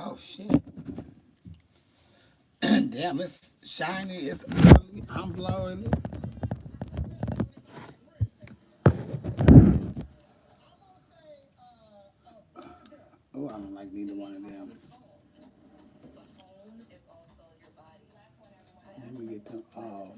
Oh shit. Damn, it's shiny, it's early, I'm blowing it. Oh, I don't like neither one of them. Let me get them off.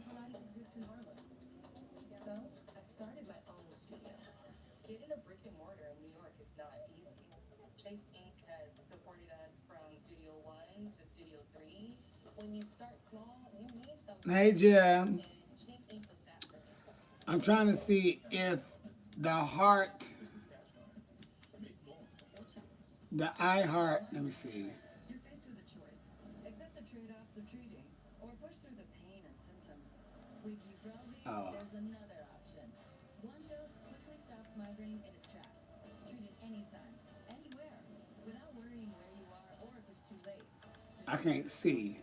Hey Jim, I'm trying to see if the heart, the I heart, let me see. Oh, I can't see.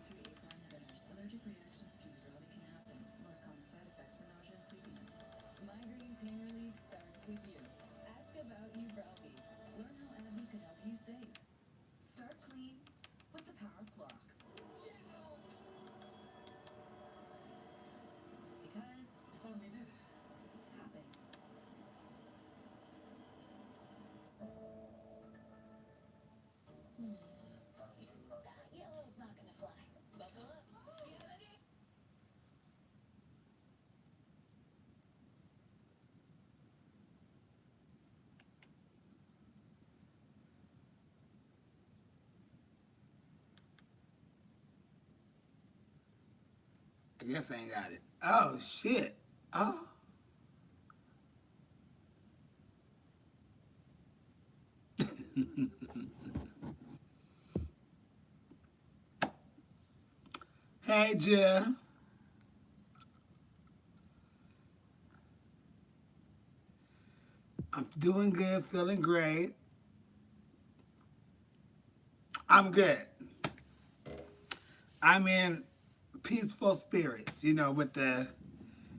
I guess I ain't got it. Oh shit. Oh, hey Jim, I'm doing good, feeling great. I'm good. I'm in peaceful spirits, with the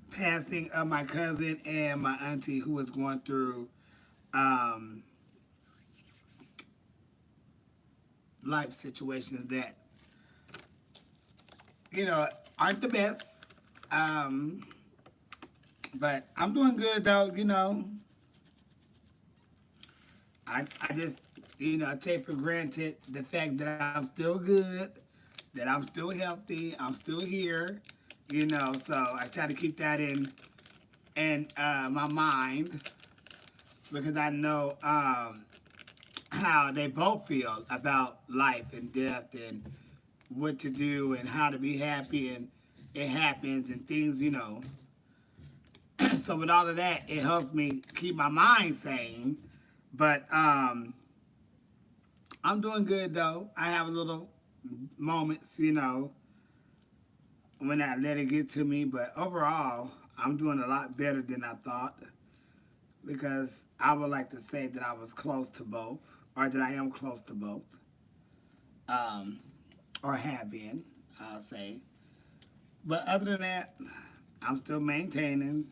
passing of my cousin and my auntie who was going through um, life situations that, you know, aren't the best. Um, but I'm doing good though. I just, take for granted the fact that I'm still good, that I'm still healthy, I'm still here, so I try to keep that in my mind because I know how they both feel about life and death and what to do and how to be happy and it happens and things. So with all of that, it helps me keep my mind sane. But I'm doing good though. I have a little moments, when I let it get to me. But overall, I'm doing a lot better than I thought because I would like to say that I was close to both, or that I am close to both, um, or have been, I'll say. But other than that, I'm still maintaining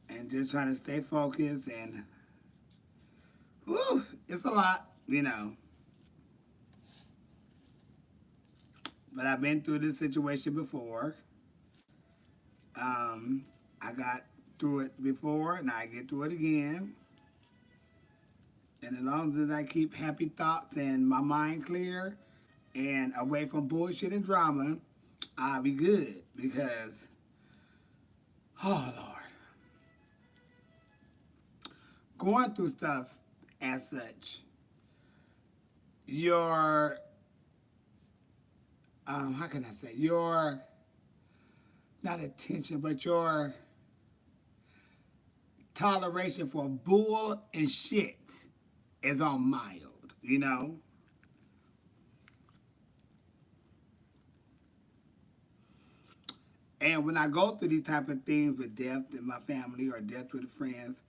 and just trying to stay focused. And whew, it's a lot. But I've been through this situation before. Um, I got through it before, and I get through it again. And as long as I keep happy thoughts and my mind clear and away from bullshit and drama, I'll be good. Because, oh Lord, going through stuff as such, your, how can I say, your, not attention, but your toleration for bull and shit is on mild. And when I go through these type of things with death in my family or death with friends,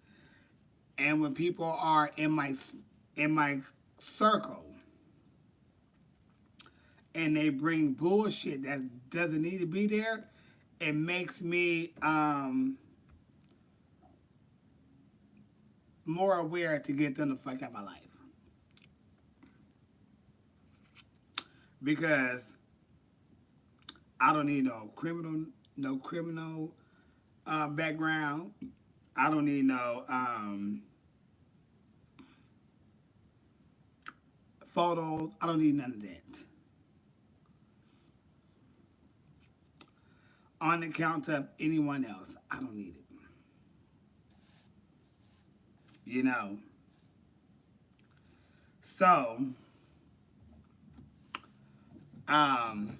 and when people are in my circle and they bring bullshit that doesn't need to be there, it makes me more aware to get them the fuck out of my life. because I don't need no criminal background. I don't need no photos. I don't need none of that. On account of anyone else, I don't need it. You know. So, um,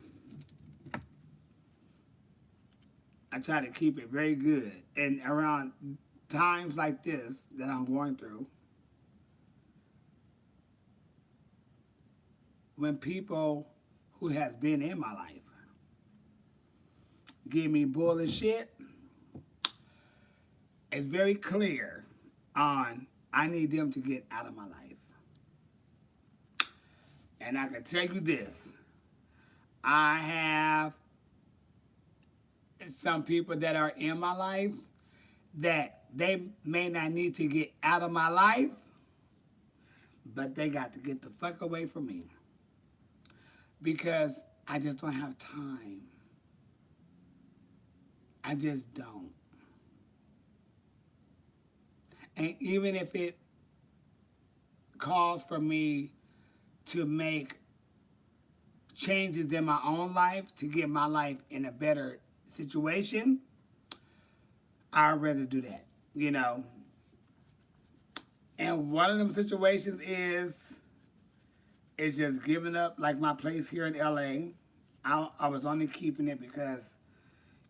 I try to keep it very good. And around times like this that I'm going through, when people who has been in my life give me bullshit, it's very clear on I need them to get out of my life. And I can tell you this, I have some people that are in my life that they may not need to get out of my life, but they got to get the fuck away from me. Because I just don't have time. I just don't. And even if it calls for me to make changes in my own life to get my life in a better situation, I'd rather do that, you know. And one of them situations is just giving up, like my place here in LA. I was only keeping it because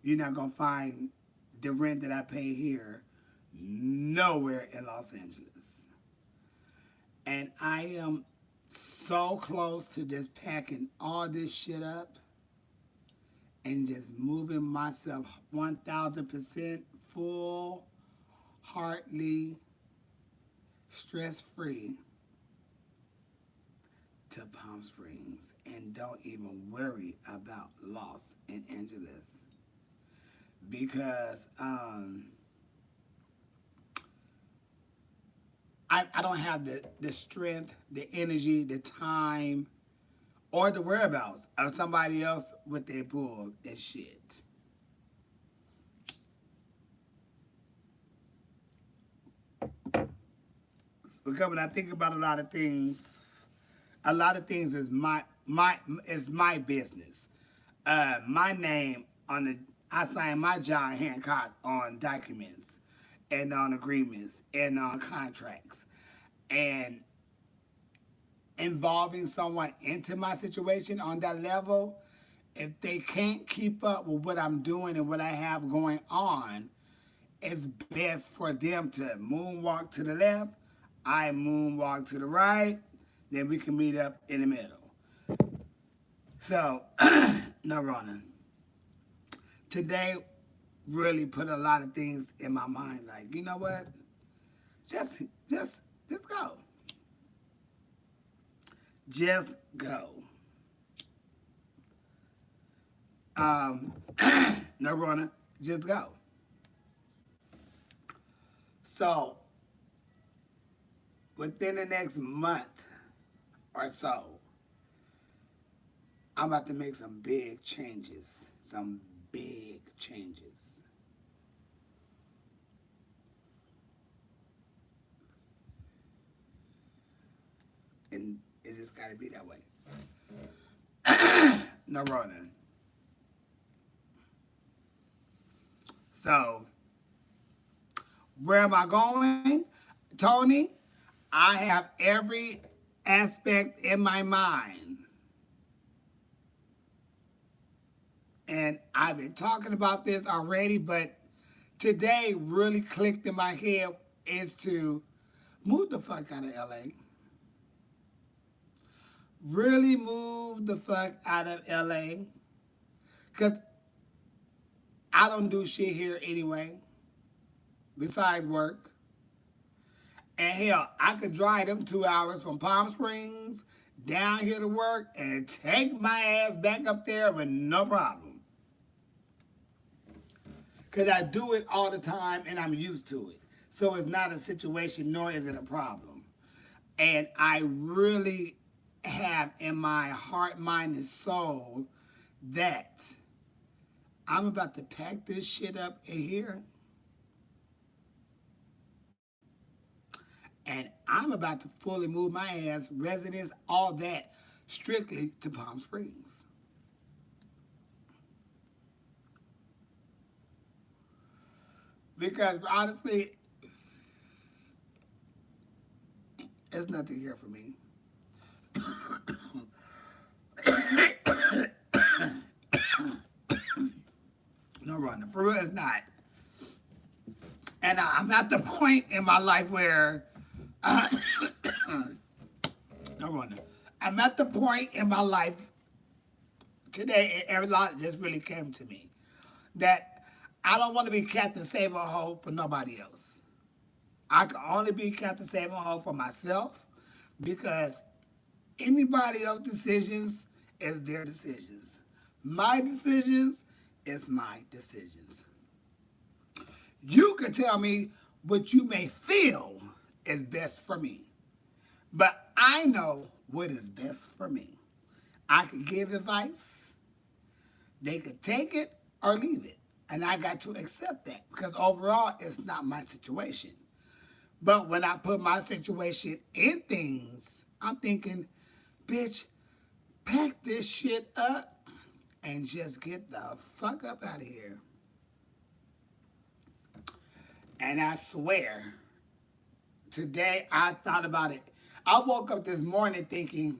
you're not going to find the rent that I pay here nowhere in Los Angeles. And I am so close to just packing all this shit up and just moving myself 1,000% full, heartily, stress-free to Palm Springs and don't even worry about Los Angeles. Because I don't have the strength, the energy, the time, or the whereabouts of somebody else with their bull and shit. Because when I think about a lot of things is my business. My name on I signed my John Hancock on documents and on agreements and on contracts. And involving someone into my situation on that level, if they can't keep up with what I'm doing and what I have going on, it's best for them to moonwalk to the left, I moonwalk to the right, then we can meet up in the middle. So, no running. Today really put a lot of things in my mind, like, you know what? Just go. Just go. No running, just go. So, within the next month or so, I'm about to make some big changes. Some big changes. And it just got to be that way. No running. So, where am I going, Tony? I have every aspect in my mind. And I've been talking about this already, but today really clicked in my head is to move the fuck out of LA. Really move the fuck out of LA. Because I don't do shit here anyway, besides work. And hell, I could drive them 2 hours from Palm Springs down here to work and take my ass back up there with no problem. Because I do it all the time and I'm used to it. So it's not a situation, nor is it a problem. And I really have in my heart, mind, and soul that I'm about to pack this shit up in here and I'm about to fully move my ass, residence, all that, strictly to Palm Springs. Because honestly, there's nothing here for me. No, Rhonda, for real, it's not. And I'm at the point in my life where, no, Rhonda, I'm at the point in my life today, and every lot just really came to me, that I don't want to be Captain Save a Hole for nobody else. I can only be Captain Save a Hole for myself because anybody else's decisions is their decisions. My decisions is my decisions. You can tell me what you may feel is best for me, but I know what is best for me. I can give advice, they could take it or leave it, and I got to accept that because overall it's not my situation. But when I put my situation in things, I'm thinking, bitch, pack this shit up and just get the fuck up out of here. And I swear, today I thought about it. I woke up this morning thinking,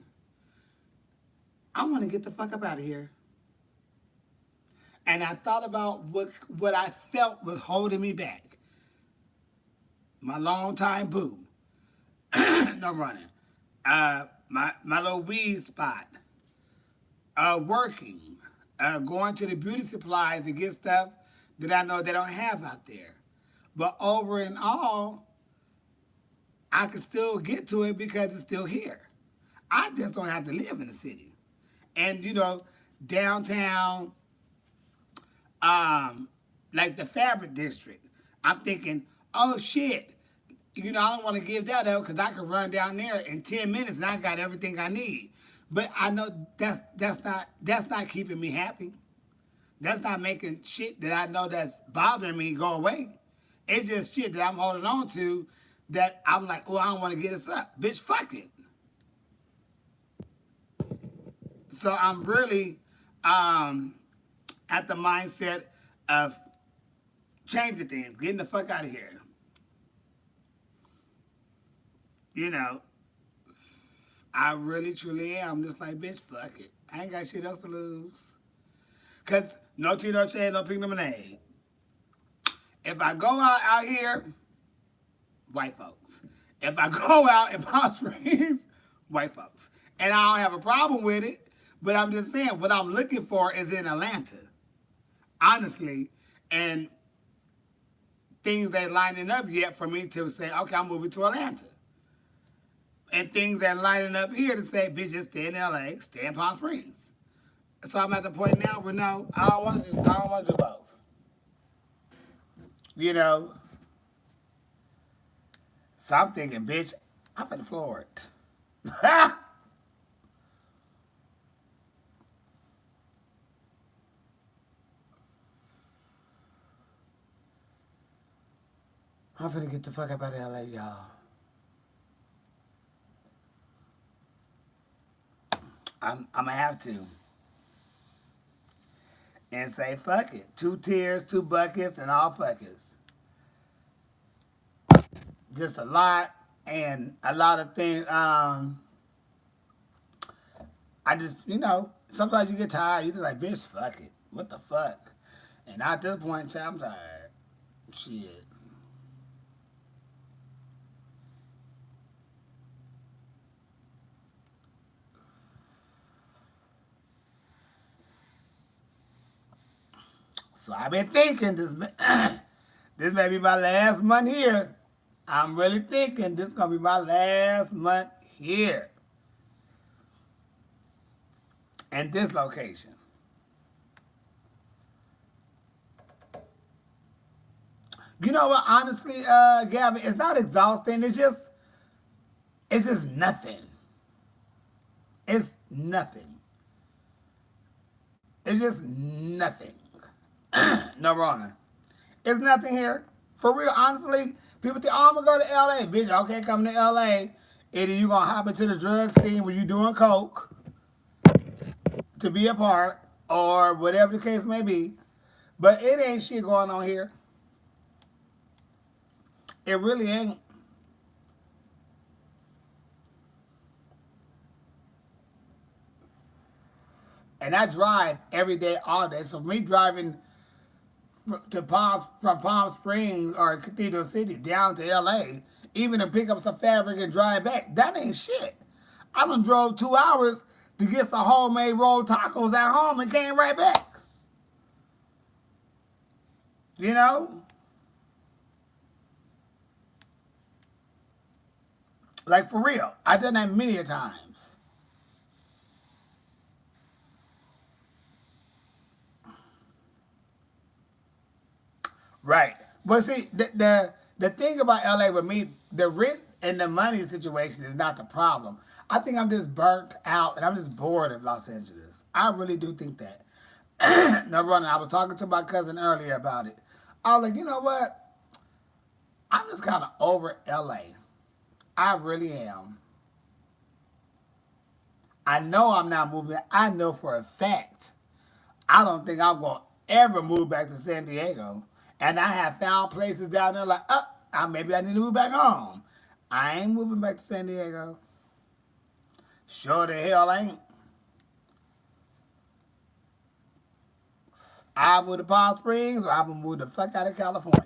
I want to get the fuck up out of here. And I thought about what I felt was holding me back. My longtime boo. No running. My little weed spot. Working. Going to the beauty supplies to get stuff that I know they don't have out there. But over and all, I can still get to it because it's still here. I just don't have to live in the city. And, you know, downtown, like the Fabric District, I'm thinking, oh, shit. You know, I don't want to give that up because I can run down there in 10 minutes and I got everything I need. But I know that's not keeping me happy. That's not making shit that I know that's bothering me go away. It's just shit that I'm holding on to that I'm like, oh, I don't want to get this up. Bitch, fuck it. So I'm really at the mindset of changing things, getting the fuck out of here. You know, I really, truly am. I'm just like, bitch, fuck it. I ain't got shit else to lose. Because no tea, no shade, no pink lemonade. If I go out here, white folks. If I go out in Palm Springs, white folks. And I don't have a problem with it, but I'm just saying what I'm looking for is in Atlanta. Honestly. And things ain't lining up yet for me to say, okay, I'm moving to Atlanta. And things ain't lining up here to say, bitch, just stay in LA, stay in Palm Springs. So I'm at the point now where no, I don't want to do both. You know, so I'm thinking, bitch, I'm finna floor it. I'm finna get the fuck up out of LA, y'all. I'm gonna have to. And say, fuck it. 2 tiers, 2 buckets, and all fuckers. Just a lot, and a lot of things. I just, you know, sometimes you get tired. You just like, bitch, fuck it. What the fuck? And at this point in time, I'm tired. Shit. So I've been thinking this this may be my last month here. I'm really thinking this is gonna be my last month here. In this location. You know what, honestly, Gavin, it's not exhausting, it's just nothing. It's nothing. It's just nothing. No wrong. It's nothing here. For real, honestly, people think, oh, I'm going to go to LA. Bitch, okay, come to LA. Either you going to hop into the drug scene where you doing coke to be a part, or whatever the case may be. But it ain't shit going on here. It really ain't. And I drive every day, all day. So me driving from Palm Springs or Cathedral City down to LA, even to pick up some fabric and drive back, that ain't shit. I done drove 2 hours to get some homemade rolled tacos at home and came right back. You know? Like for real. I done that many a times. Right. But see, the thing about LA with me, the rent and the money situation is not the problem. I think I'm just burnt out and I'm just bored of Los Angeles. I really do think that. Number one, I was talking to my cousin earlier about it. I was like, you know what? I'm just kind of over LA. I really am. I know I'm not moving. I know for a fact. I don't think I'm going to ever move back to San Diego. And I have found places down there like, maybe I need to move back home. I ain't moving back to San Diego. Sure the hell ain't. I move to Palm Springs or I'm going to move the fuck out of California.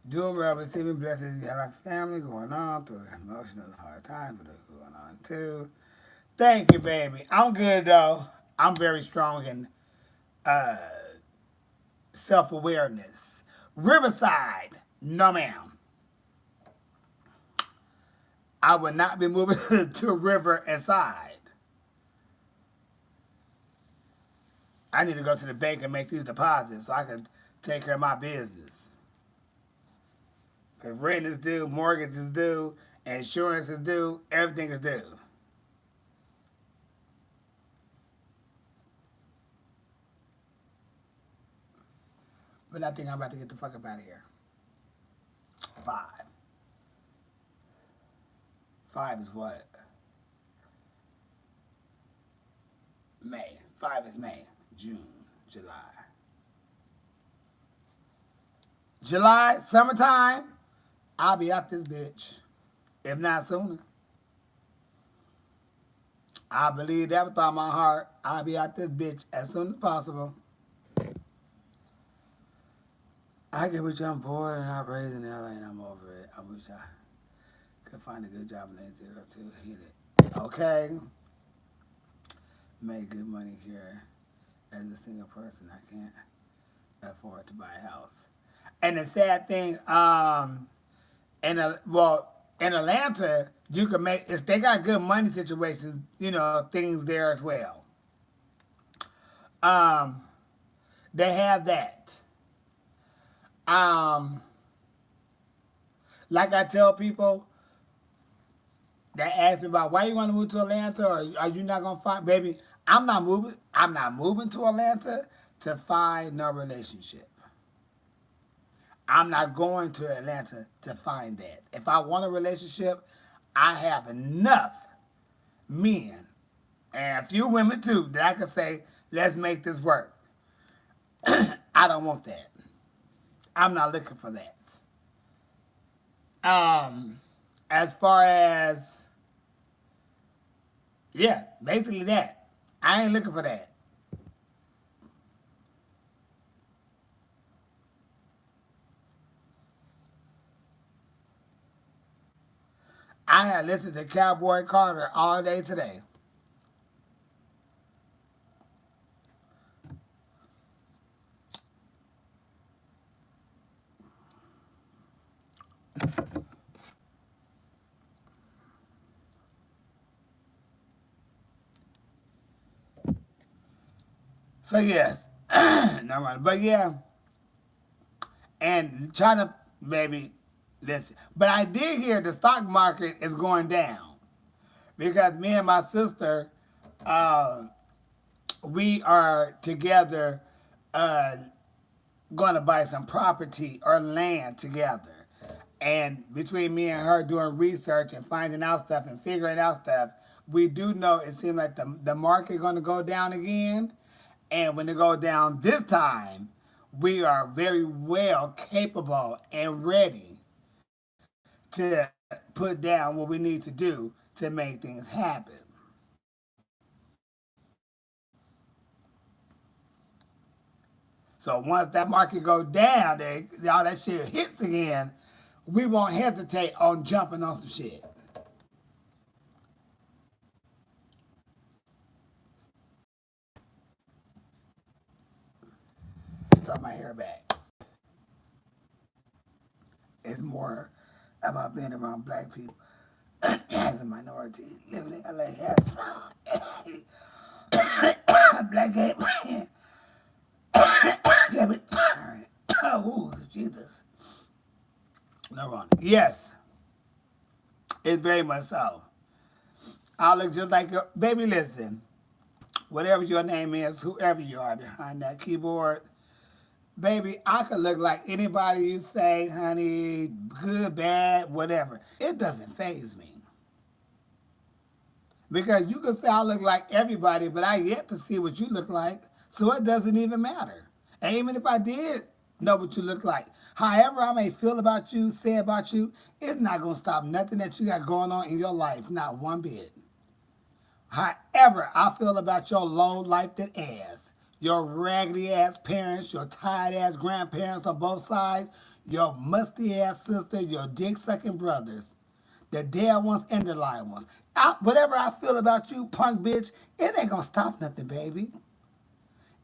Doing well, receiving blessings. You have a family going on through emotional hard times, but it's going on too. Thank you, baby. I'm good though. I'm very strong in self-awareness. Riverside, no ma'am. I would not be moving to River and Side. I need to go to the bank and make these deposits so I can take care of my business. Because rent is due, mortgage is due, insurance is due, everything is due. But I think I'm about to get the fuck up out of here. 5. 5 is what? May. 5 is May. June. July. July, summertime, I'll be out this bitch. If not sooner. I believe that with all my heart. I'll be out this bitch as soon as possible. I get with you, I'm bored and I'm raised in LA and I'm over it. I wish I could find a good job in Atlanta to hit it. Okay. Make good money here. As a single person, I can't afford to buy a house. And the sad thing, in Atlanta, you can make, they got good money situations, things there as well. They have that. Like I tell people that ask me about why you want to move to Atlanta or are you not gonna find, baby, I'm not moving to Atlanta to find no relationship. I'm not going to Atlanta to find that. If I want a relationship, I have enough men and a few women too that I can say, let's make this work. I don't want that. I'm not looking for that. As far as, yeah, basically that. I ain't looking for that. I had listened to Cowboy Carter all day today. So yes, no matter, but yeah, and China, baby, listen. But I did hear the stock market is going down. because me and my sister, uh, we are together uh, going to buy some property or land together. And between me and her doing research and finding out stuff and figuring out stuff, we do know it seems like the market going to go down again. And when it goes down this time, we are very well capable and ready to put down what we need to do to make things happen. So once that market go down, all that shit hits again, we won't hesitate on jumping on some shit. Cut my hair back. It's more about being around black people as a minority living in LA has black gay man. Oh, Jesus. No wrong. Yes, it's very much so. I look just like your baby. Listen, whatever your name is, whoever you are behind that keyboard, baby, I could look like anybody you say, honey, good, bad, whatever. It doesn't faze me. Because you can say I look like everybody, but I yet to see what you look like, so it doesn't even matter. And even if I did know what you look like, however I may feel about you, say about you, it's not going to stop nothing that you got going on in your life, not one bit. However I feel about your low-lifed ass, your raggedy ass parents, your tired ass grandparents on both sides, your musty ass sister, your dick sucking brothers, the dead ones and the live ones. Whatever I feel about you, punk bitch, it ain't gonna stop nothing, baby.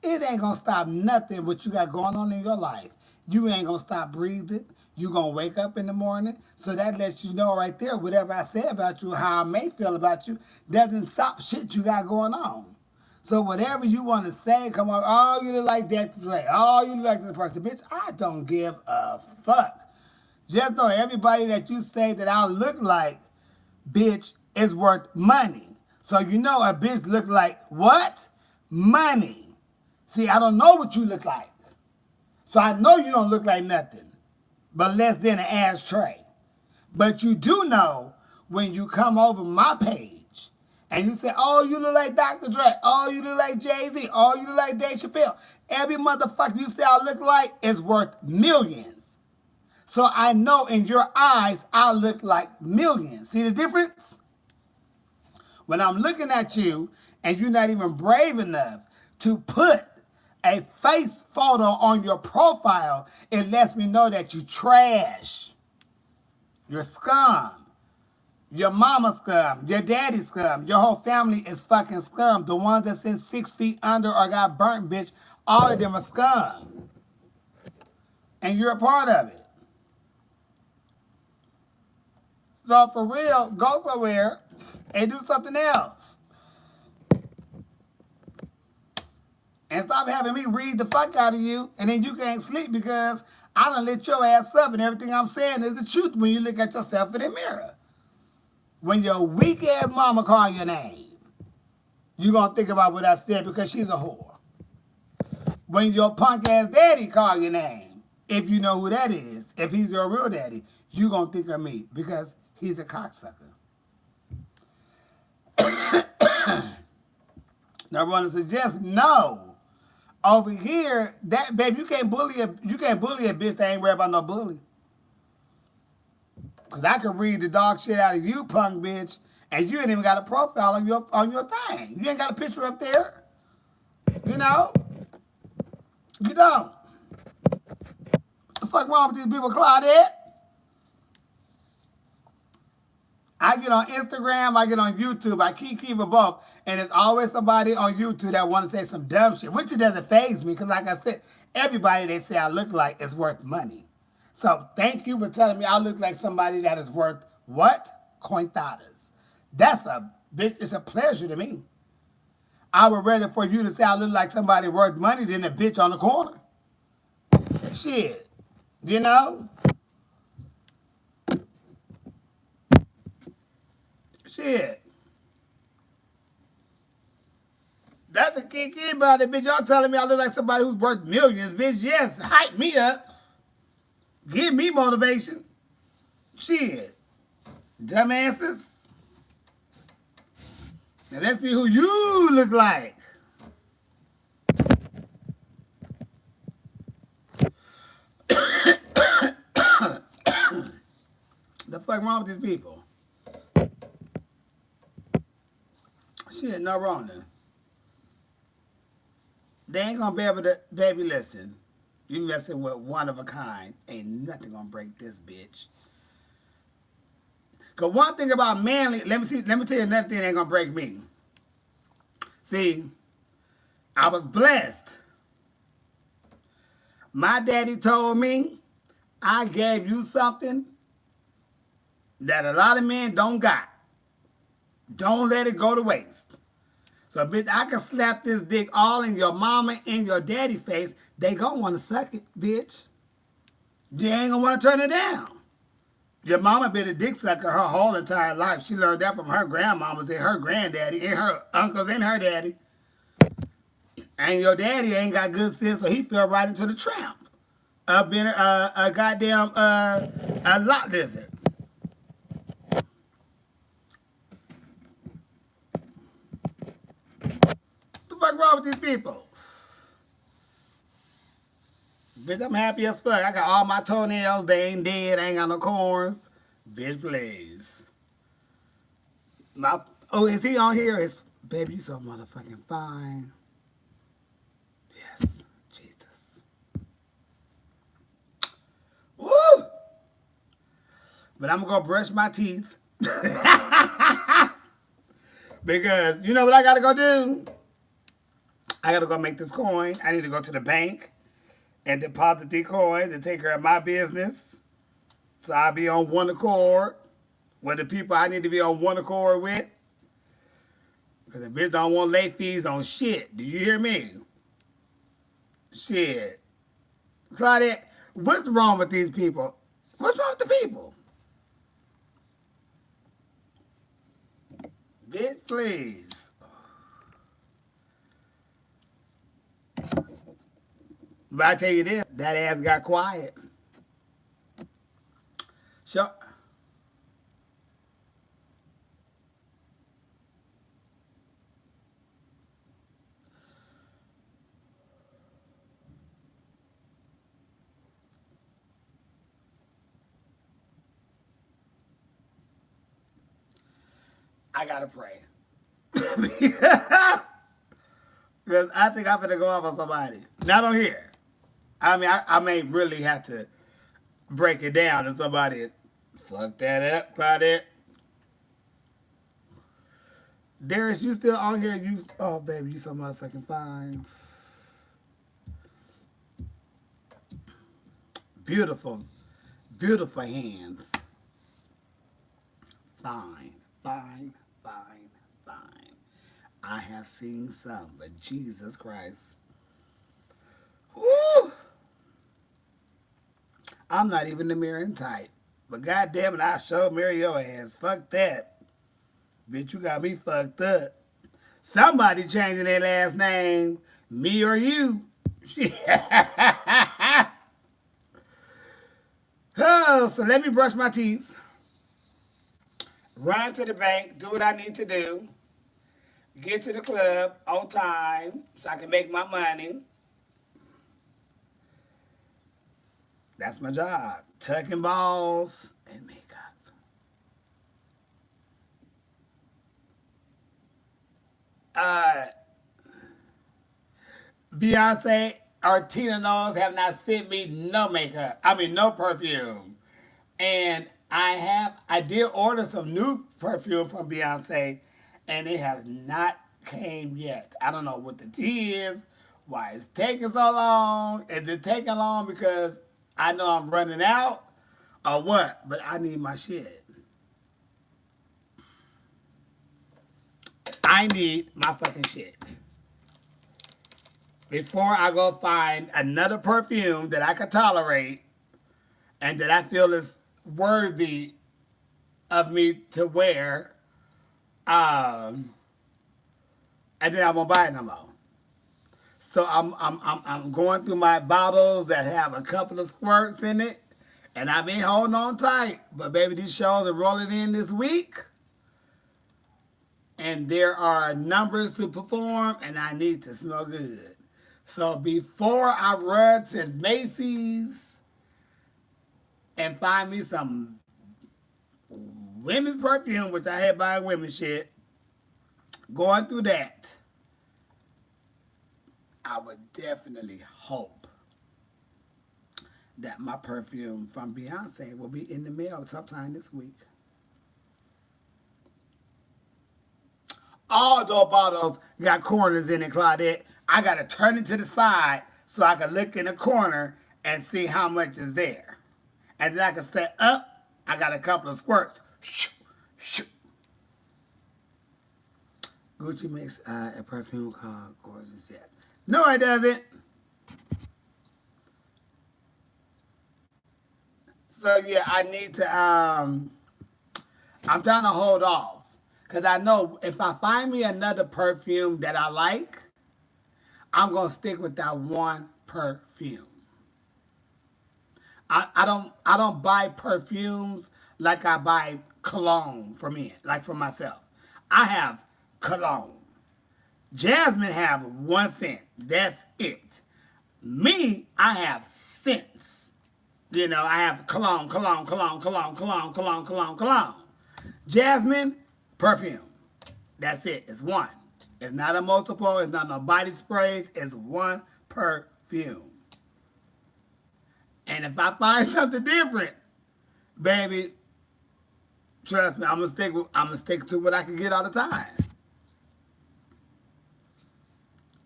It ain't gonna stop nothing what you got going on in your life. You ain't gonna stop breathing. You gonna wake up in the morning. So that lets you know right there, whatever I say about you, how I may feel about you, doesn't stop shit you got going on. So whatever you want to say, come on, oh, you look like that Dre. Oh, you look like this person. Bitch, I don't give a fuck. Just know everybody that you say that I look like, bitch, is worth money. So you know a bitch look like what? Money. See, I don't know what you look like. So I know you don't look like nothing but less than an ashtray. But you do know when you come over my page and you say, oh, you look like Dr. Dre. Oh, you look like Jay-Z. Oh, you look like Dave Chappelle. Every motherfucker you say I look like is worth millions. So I know in your eyes I look like millions. See the difference? When I'm looking at you and you're not even brave enough to put a face photo on your profile, it lets me know that you trash. You're scum. Your mama scum. Your daddy scum. Your whole family is fucking scum. The ones that's in 6 feet under or got burnt, bitch, all of them are scum. And you're a part of it. So for real, go somewhere and do something else. And stop having me read the fuck out of you, and then you can't sleep because I done lit your ass up, and everything I'm saying is the truth when you look at yourself in the mirror. When your weak ass mama call your name, you gonna think about what I said because she's a whore. When your punk ass daddy call your name, if you know who that is, if he's your real daddy, you gonna think of me because he's a cocksucker. Now, I want to suggest no. Over here, that baby, you can't bully a bitch that ain't worried about no bully. Cause I can read the dog shit out of you, punk bitch, and you ain't even got a profile on your thing. You ain't got a picture up there. You know? You don't. What the fuck wrong with these people, Claudette? I get on Instagram, I get on YouTube, I keep both, and there's always somebody on YouTube that want to say some dumb shit, which it doesn't faze me, because like I said, everybody they say I look like is worth money. So thank you for telling me I look like somebody that is worth what? Cointadas. It's a pleasure to me. I would rather for you to say I look like somebody worth money than a bitch on the corner. Shit. You know? Shit. That's the key about it, bitch. Y'all telling me I look like somebody who's worth millions, bitch. Yes, hype me up. Give me motivation. Shit. Dumbasses. Now let's see who you look like. The fuck wrong with these people? Shit, no wrong there. They ain't gonna be able to, baby, listen. You messing with one of a kind. Ain't nothing gonna break this bitch. Cause one thing about manly, let me tell you another thing that ain't gonna break me. See, I was blessed. My daddy told me, I gave you something that a lot of men don't got. Don't let it go to waste. So, bitch, I can slap this dick all in your mama and your daddy face. They gonna want to suck it, bitch. You ain't gonna want to turn it down. Your mama been a dick sucker her whole entire life. She learned that from her grandmamas and her granddaddy and her uncles and her daddy. And your daddy ain't got good sense, so he fell right into the trap of being a goddamn a lot lizard. What the fuck wrong with these people? Bitch, I'm happy as fuck. I got all my toenails. They ain't dead. I ain't got no corns. Bitch, please. Is he on here? Baby, you so motherfucking fine. Yes, Jesus. Woo! But I'm going to brush my teeth. Because you know what I got to go do? I got to go make this coin. I need to go to the bank and deposit the coins and take care of my business. So I'll be on one accord with the people I need to be on one accord with. Because the bitch don't want late fees on shit. Do you hear me? Shit. Claudette, what's wrong with these people? What's wrong with the people? Bitch, please. But I tell you this, that ass got quiet. Sure. I gotta pray. Because I think I'm gonna go off on somebody. Not on here. I mean, I may really have to break it down to somebody. Fuck that up, Claudette. Darius, you still on here? Oh, baby, you so motherfucking fine. Beautiful, beautiful hands. Fine, fine, fine, fine. I have seen some, but Jesus Christ. Woo! I'm not even the mirroring type. But goddamn it, I sure marry your ass. Fuck that. Bitch, you got me fucked up. Somebody changing their last name. Me or you. Oh, so let me brush my teeth. Run to the bank. Do what I need to do. Get to the club on time so I can make my money. That's my job. Tucking balls and makeup. Beyonce or Tina Knowles have not sent me no makeup. I mean, no perfume. And I did order some new perfume from Beyonce, and it has not came yet. I don't know what the tea is, why it's taking so long. Is it taking long because I know I'm running out or what? But I need my shit. I need my fucking shit. Before I go find another perfume that I can tolerate and that I feel is worthy of me to wear, and then I won't buy it no more. So I'm going through my bottles that have a couple of squirts in it, and I've been holding on tight. But baby, these shows are rolling in this week, and there are numbers to perform, and I need to smell good. So before I run to Macy's and find me some women's perfume, which I had buying women's shit, going through that, I would definitely hope that my perfume from Beyonce will be in the mail sometime this week. All those bottles got corners in it, Claudette. I got to turn it to the side so I can look in the corner and see how much is there. And then I can say, up, I got a couple of squirts. Shoo, shoo. Gucci makes a perfume called Gorgeous Yet. No, it doesn't. So, yeah, I need to, I'm trying to hold off. Because I know if I find me another perfume that I like, I'm going to stick with that one perfume. I don't buy perfumes like I buy cologne for me, like for myself. I have cologne. Jasmine have 1 cent. That's it. Me, I have scents. You know, I have cologne. Jasmine, perfume. That's it. It's one. It's not a multiple. It's not no body sprays. It's one perfume. And if I find something different, baby, trust me, I'm gonna stick to what I can get all the time.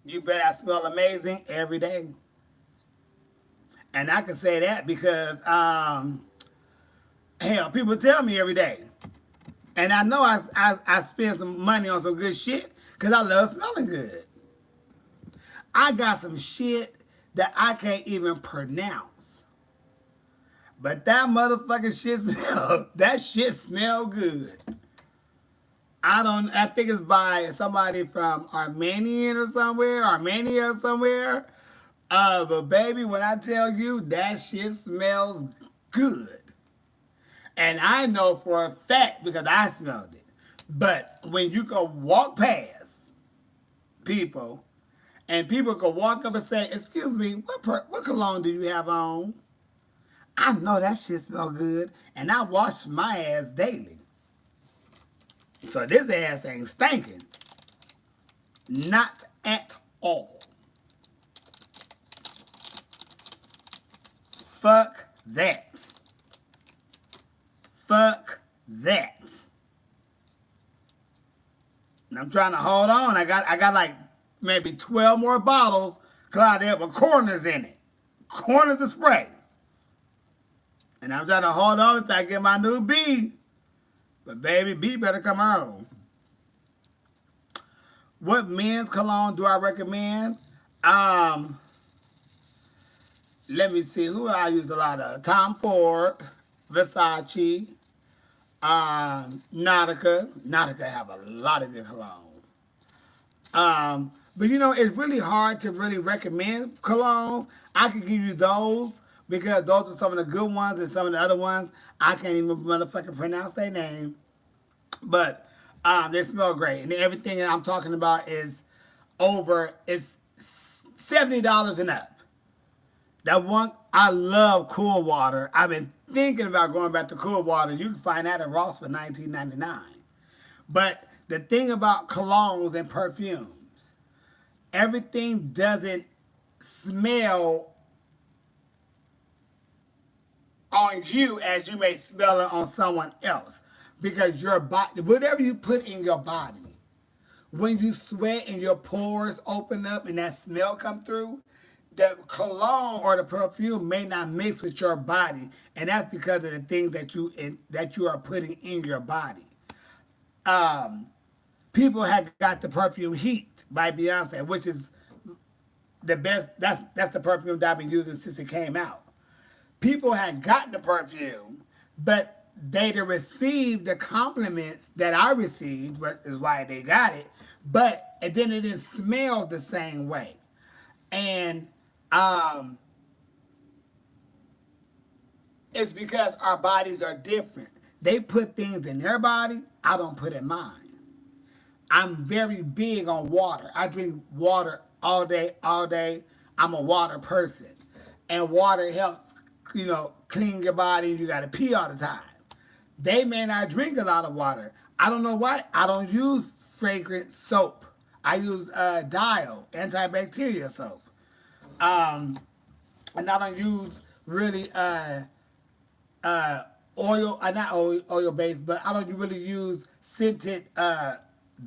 You bet I smell amazing every day. And I can say that because hell, people tell me every day. And I know I spend some money on some good shit because I love smelling good. I got some shit that I can't even pronounce. But that motherfucking shit smell good. I think it's by somebody from Armenia or somewhere. But baby, when I tell you that shit smells good. And I know for a fact because I smelled it. But when you go walk past people, and people can walk up and say, excuse me, what cologne do you have on? I know that shit smell good, and I wash my ass daily. So this ass ain't stinking. Not at all. Fuck that. Fuck that. And I'm trying to hold on. I got like maybe 12 more bottles, Claudia, with corners in it. Corners of spray. And I'm trying to hold on until I get my new B. But baby, B better come on. What men's cologne do I recommend? Let me see. Who I use a lot of? Tom Ford, Versace, Nautica. Nautica have a lot of good cologne. But you know, it's really hard to really recommend colognes. I could give you those because those are some of the good ones, and some of the other ones I can't even motherfucking pronounce their name. But they smell great, and everything that I'm talking about is it's $70 and up. That one, I love Cool Water. I've been thinking about going back to Cool Water. You can find that at Ross for $19.99. But the thing about colognes and perfumes, everything doesn't smell on you as you may smell it on someone else. Because your body, whatever you put in your body, when you sweat and your pores open up and that smell come through, the cologne or the perfume may not mix with your body, and that's because of the things that you are putting in your body. People have got the perfume Heat by Beyonce, which is the best. That's the perfume that I've been using since it came out. People had gotten the perfume, but they didn't receive the compliments that I received, which is why they got it. But then it didn't smell the same way. And it's because our bodies are different. They put things in their body, I don't put in mine. I'm very big on water. I drink water all day, all day. I'm a water person. And water helps, clean your body. You got to pee all the time. They may not drink a lot of water. I don't know why. I don't use fragrant soap. I use Dial, antibacterial soap. And I don't use really oil, not oil based, but I don't really use scented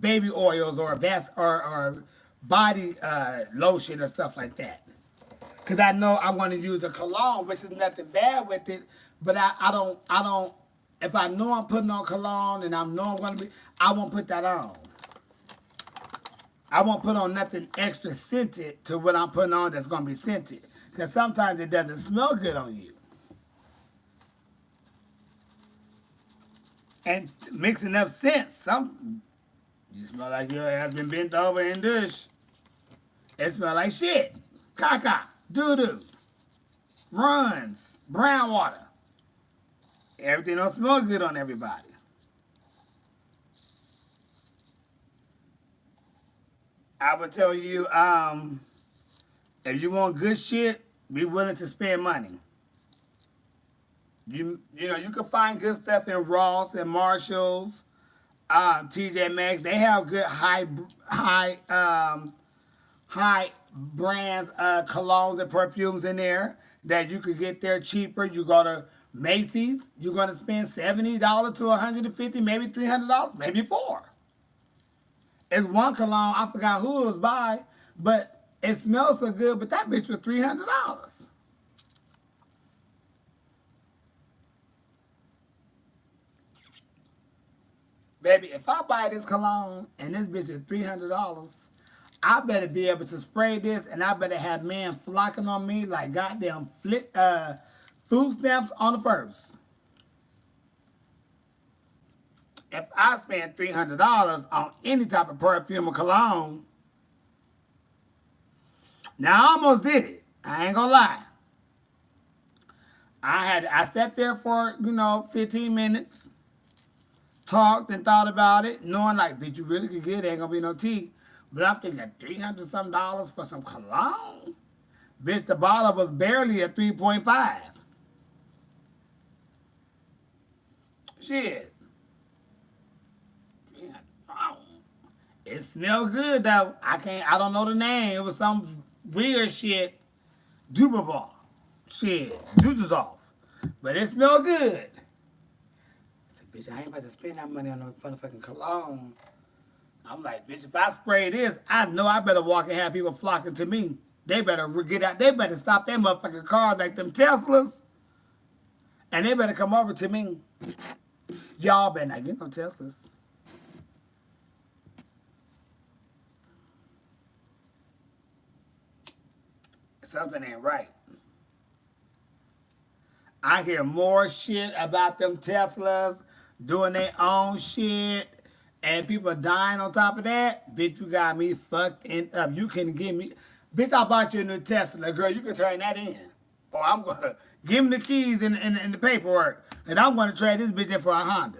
baby oils or or body lotion or stuff like that. Cause I know I'm going to use a cologne, which is nothing bad with it, but I don't. If I know I'm putting on cologne and I know I'm going to be, I won't put that on. I won't put on nothing extra scented to what I'm putting on that's going to be scented. Because sometimes it doesn't smell good on you. And mixing up scents, you smell like your ass been bent over in dish. It smell like shit. Caca, doo-doo, runs, brown water. Everything don't smell good on everybody. I would tell you, if you want good shit, be willing to spend money. You can find good stuff in Ross and Marshalls, TJ Maxx. They have good high brands, colognes and perfumes in there that you could get there cheaper. You go to Macy's, you're gonna spend $70 to $150, maybe $300, maybe $400. It's one cologne, I forgot who it was by, but it smells so good, but that bitch was $300. Baby, if I buy this cologne and this bitch is $300, I better be able to spray this and I better have men flocking on me like goddamn food stamps on the first. If I spend $300 on any type of perfume or cologne, now I almost did it. I ain't gonna lie. I sat there for, 15 minutes, talked and thought about it, knowing like, bitch, you really could get it, ain't gonna be no tea. But I'm thinking $300 some for some cologne? Bitch, the bottle was barely a 3.5. Shit. It smelled good though. I don't know the name. It was some weird shit. Dupable. Shit. Juices off. But it smelled good. I said, bitch, I ain't about to spend that money on no motherfucking cologne. I'm like, bitch, if I spray this, I know I better walk and have people flocking to me. They better get out. They better stop their motherfucking cars like them Teslas. And they better come over to me. Y'all better not get no Teslas. Something ain't right. I hear more shit about them Teslas doing their own shit and people dying on top of that. Bitch, you got me fucked up. You can give me... Bitch, I bought you a new Tesla. Girl, you can turn that in. Or I'm going to give me the keys and the paperwork. And I'm going to trade this bitch in for a Honda.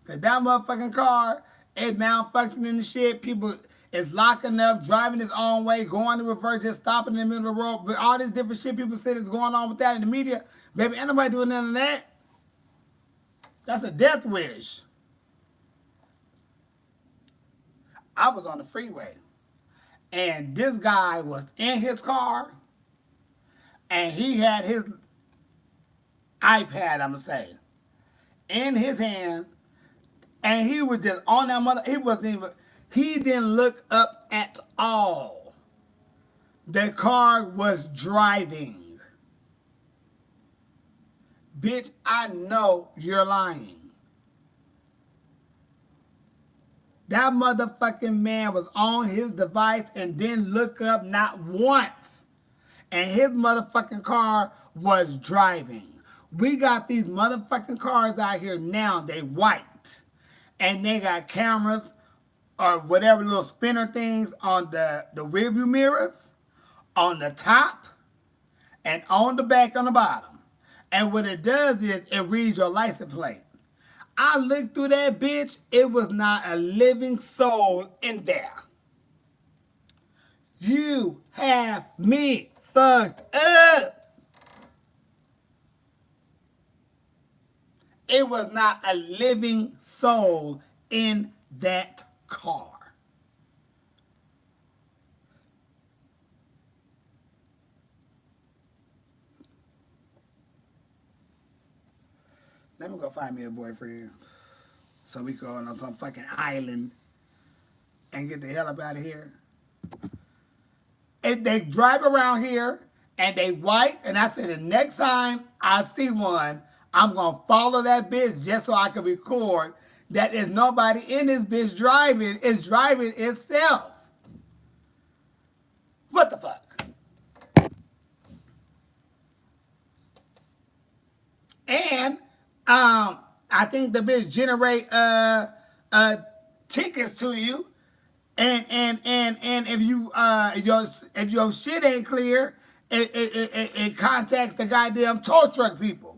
Because that motherfucking car, it malfunctioning and shit. People is locking up, driving its own way, going to reverse, just stopping in the middle of the road. But all this different shit people say is going on with that in the media. Baby, ain't nobody doing none of that. That's a death wish. I was on the freeway. And this guy was in his car. And he had his iPad, I'ma say, in his hand. And he was just on that mother. He didn't look up at all. The car was driving. Bitch, I know you're lying. That motherfucking man was on his device and didn't look up not once. And his motherfucking car was driving. We got these motherfucking cars out here now. They white. And they got cameras or whatever little spinner things on the rearview mirrors. on the top and on the back on the bottom. And what it does is it reads your license plate. I looked through that bitch. It was not a living soul in there. You have me fucked up. It was not a living soul in that car. Let me go find me a boyfriend so we go on some fucking island and get the hell up out of here. If they drive around here and they white, and I said the next time I see one, I'm gonna follow that bitch just so I can record that there's nobody in this bitch driving. It's driving itself. What the fuck? And I think the bitch generate tickets to you, and if your shit ain't clear, it contacts the goddamn tow truck people.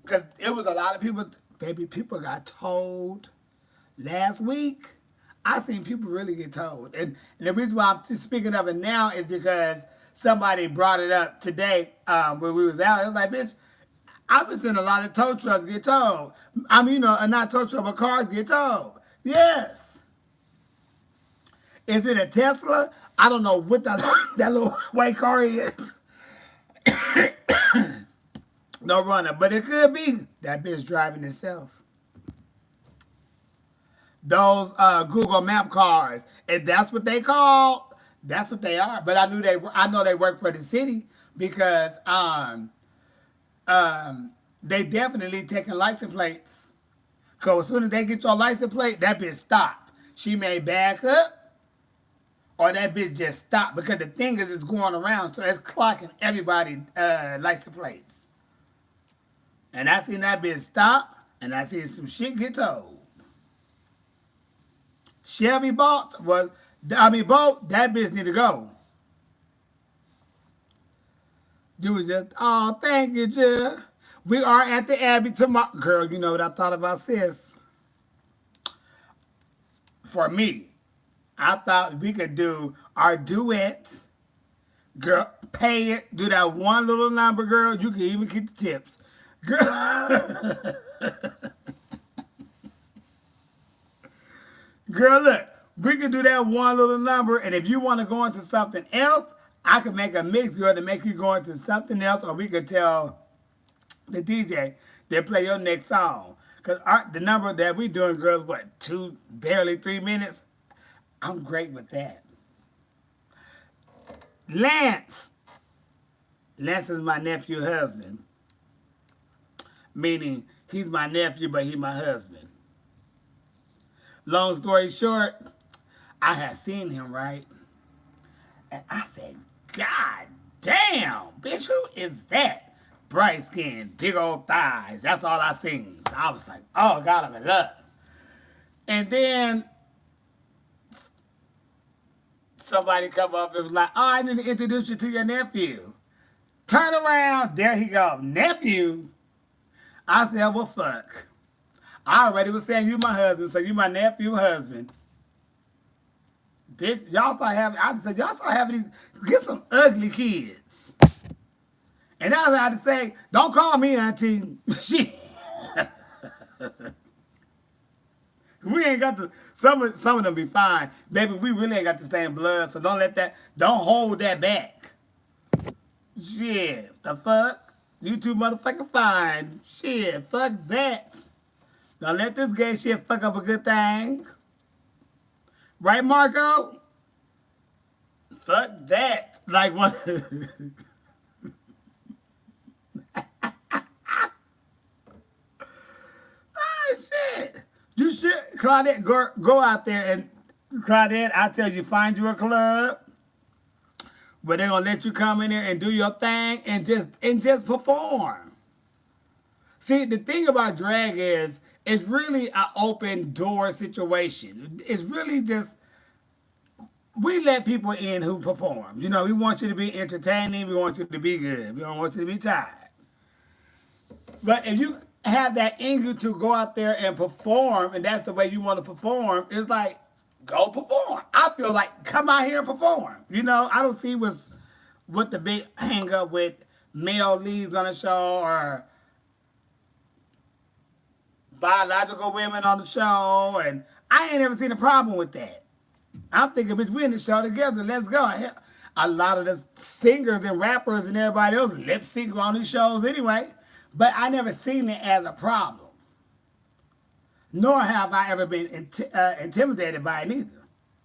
Cause it was a lot of people, baby. People got towed last week. I seen people really get towed, and the reason why I'm speaking of it now is because somebody brought it up today when we was out. It was like, bitch, I've been seeing a lot of tow trucks get towed. I mean, not tow truck, but cars get towed. Yes. Is it a Tesla? I don't know what that little white car is. No runner, but it could be that bitch driving itself. Those Google Map cars, if that's what they call, that's what they are. But I know they work for the city because they definitely taking license plates. Cause as soon as they get your license plate, that bitch stop. She may back up, or that bitch just stop because the thing is it's going around, so it's clocking everybody license plates. And I seen that bitch stop, and I seen some shit get towed. Chevy boat, that bitch need to go. You was just, oh, thank you, Jill. We are at the Abbey tomorrow. Girl, you know what I thought about, sis? For me, I thought we could do our duet. Girl, pay it. Do that one little number, girl. You can even keep the tips. Girl. Girl, look. We can do that one little number. And if you want to go into something else, I could make a mix, girl, to make you go into something else. Or we could tell the DJ to play your next song. Because the number that we doing, girls, what, barely 3 minutes? I'm great with that. Lance. Lance is my nephew's husband. Meaning, he's my nephew, but he's my husband. Long story short, I had seen him, right? And I said, God damn, bitch, who is that? Bright skin, big old thighs. That's all I seen. So I was like, oh, God, I'm in love. And then somebody come up and was like, oh, I need to introduce you to your nephew. Turn around. There he go. Nephew. I said, well, fuck. I already was saying you my husband, so you my nephew husband. Bitch, I just said, y'all start having these, get some ugly kids. And that's what I had to say, don't call me auntie. Shit. We ain't got some of them be fine. Baby, we really ain't got the same blood, so don't hold that back. Shit, the fuck? You too motherfucking fine. Shit, fuck that. Don't let this gay shit fuck up a good thing. Right, Marco? Fuck that. Like one. Oh, shit. You should, Claudette, go out there and, Claudette, I tell you, find you a club where they're going to let you come in there and do your thing and just perform. See, the thing about drag is, it's really an open door situation. It's really just, we let people in who perform. You know, we want you to be entertaining. We want you to be good. We don't want you to be tired. But if you have that in you to go out there and perform, and that's the way you want to perform, it's like, go perform. I feel like, come out here and perform. You know, I don't see what the big hang up with male leads on the show or biological women on the show, and I ain't ever seen a problem with that. I'm thinking, bitch, we in the show together. Let's go. A lot of the singers and rappers and everybody else lip sync on these shows anyway, but I never seen it as a problem. Nor have I ever been intimidated by it either.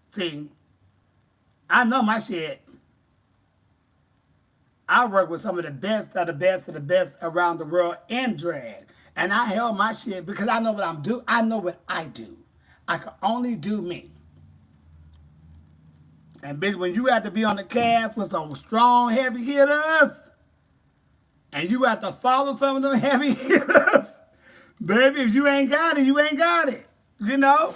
See, I know my shit. I work with some of the best of the best of the best around the world in drag. And I held my shit because I know what I'm doing. I know what I do. I can only do me. And bitch, when you have to be on the cast with some strong heavy hitters, and you have to follow some of them heavy hitters, baby, if you ain't got it, you ain't got it. You know?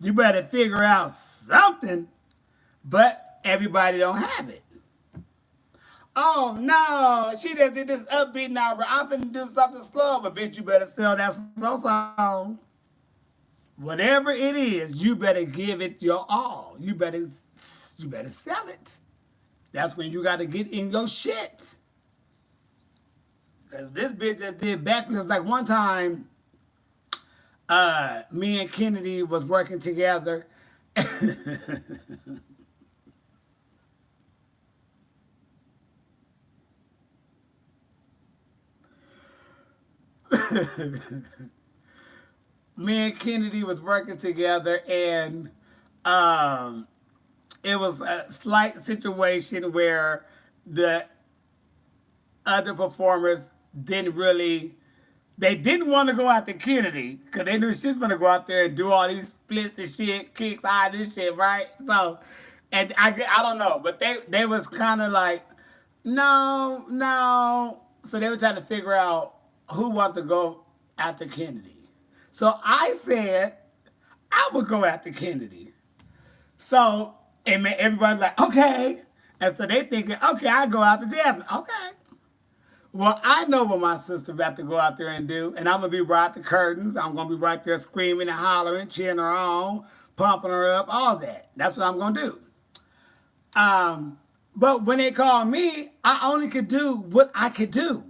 You better figure out something, but everybody don't have it. Oh no, she just did this upbeat number. I'm finna do something slow, but bitch, you better sell that slow song. Whatever it is, you better give it your all. You better sell it. That's when you gotta get in your shit. Cause this bitch just did backflips. Like one time, me and Kennedy was working together. Me and Kennedy was working together, and it was a slight situation where the other performers they didn't want to go after Kennedy because they knew she's going to go out there and do all these splits and shit, kicks, all this shit, right? So, and I don't know, but they was kind of like, no, no. So they were trying to figure out who wanted to go after Kennedy. So I said, I would go after Kennedy. So, and everybody's like, okay. And so they thinking, okay, I go after Jasmine. Okay. Well, I know what my sister about to go out there and do, and I'm going to be right at the curtains. I'm going to be right there screaming and hollering, cheering her on, pumping her up, all that. That's what I'm going to do. But when they call me, I only could do what I could do.